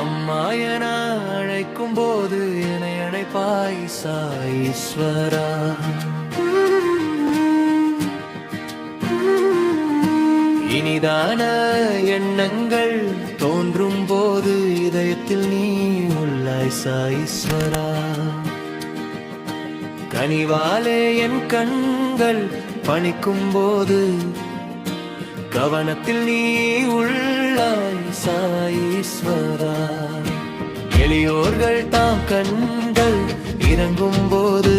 அம்மா என அழைக்கும் போது என்னை அழைப்பாய் சாயீஸ்வரா. இனிதான எண்ணங்கள் தோன்றும் போது இதயத்தில் நீ உள்ளாய் சாயீஸ்வரா. கனிவாலே என் கண்கள் பணிக்கும் போது கவனத்தில் நீ உள்ளாய் சாயீஸ்வரா. எளியோர்கள் தாம் கண்கள் இறங்கும் போது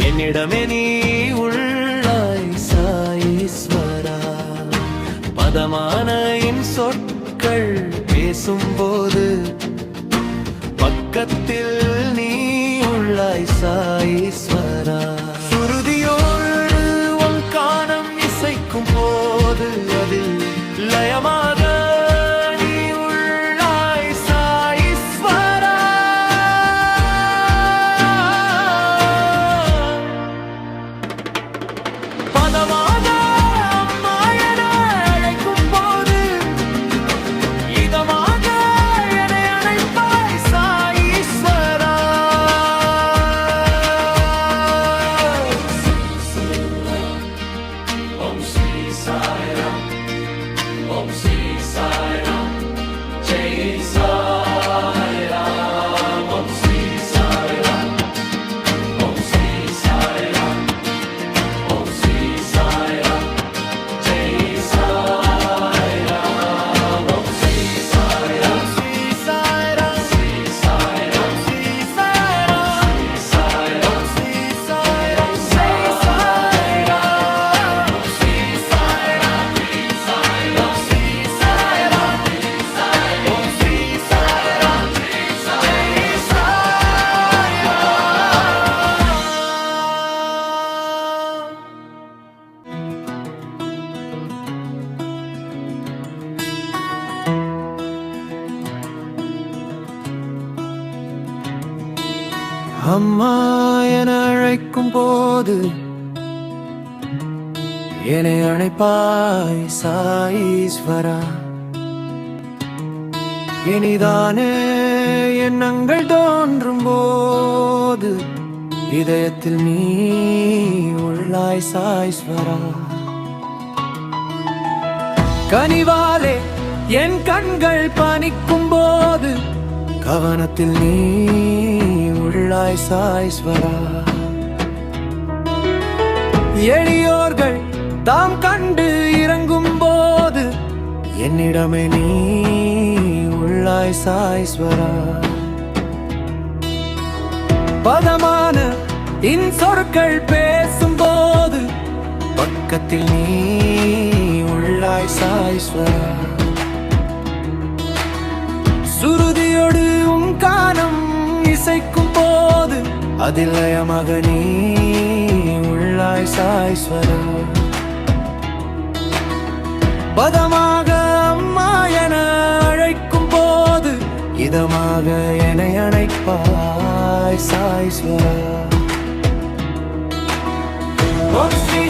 என்னிடமே நீ உள்ளாய் சாயீஸ்வரா. பதமான என் சொற்கள் பேசும்போது பக்கத்தில் நீ உள்ளாய் சாயீஸ்வரா. சுருதியோடு உன் கானம் இசைக்கும் போது அதில் லயமாக நீ உள்ளாய் சாயீஸ்வரா. பதமாக அம்மா என அழைக்கும் போது இதமாக என்னை அழைப்பாய் சாயீஸ்வரா. ஓம் ஸ்ரீ சாய்ராம், ஓம் ஸ்ரீ சாய்ராம், ஜெய் சாய்ராம். ஓம் ஸ்ரீ சாய்ராம், ஓம் ஸ்ரீ சாய்ராம், ஓம் ஸ்ரீ சாய்ராம், ஜெய் சாய்ராம். ஓம் ஸ்ரீ சாய்ராம், ஸ்ரீ சாய்ராம், ஸ்ரீ சாய்ராம், ஸ்ரீ சாய்ராம், ஸ்ரீ சாய்ராம், ஸ்ரீ சாய்ராம், ஜெய் சாய்ராம். ஸ்ரீ சாய்ராம், ஸ்ரீ சாய்ராம், ஸ்ரீ சாய்ராம், ஓம் ஸ்ரீ சாய்ராம், ஜெய் சாய்ராம். அம்மா என அழைக்கும் போது என்னை அழைப்பாய் சாயீஸ்வரா. இனிதானே எண்ணங்கள் தோன்றும் போது இதயத்தில் நீ உள்ளாய் சாயீஸ்வரா. கனிவாலே என் கண்கள் பணிக்கும் போது கவனத்தில் நீ உள்ளாய் சாயீஸ்வரா. எளியோர்கள் தாம் கண்டு இறங்கும் போது என்னிடமே நீ உள்ளாய் சாயீஸ்வரா. பதமான இன் சொற்கள் பேசும்போது பக்கத்தில் நீ உள்ளாய் சாயீஸ்வரா. சுருதியோடு உன் கானம் இசைக்கும் போது அதில் லயமாக நீ உள்ளாய் சாயீஸ்வரா. பதமாக அம்மா என அழைக்கும் போது இதமாக என்னை அழைப்பாய் சாயீஸ்வரா. ஓம் ஸ்ரீ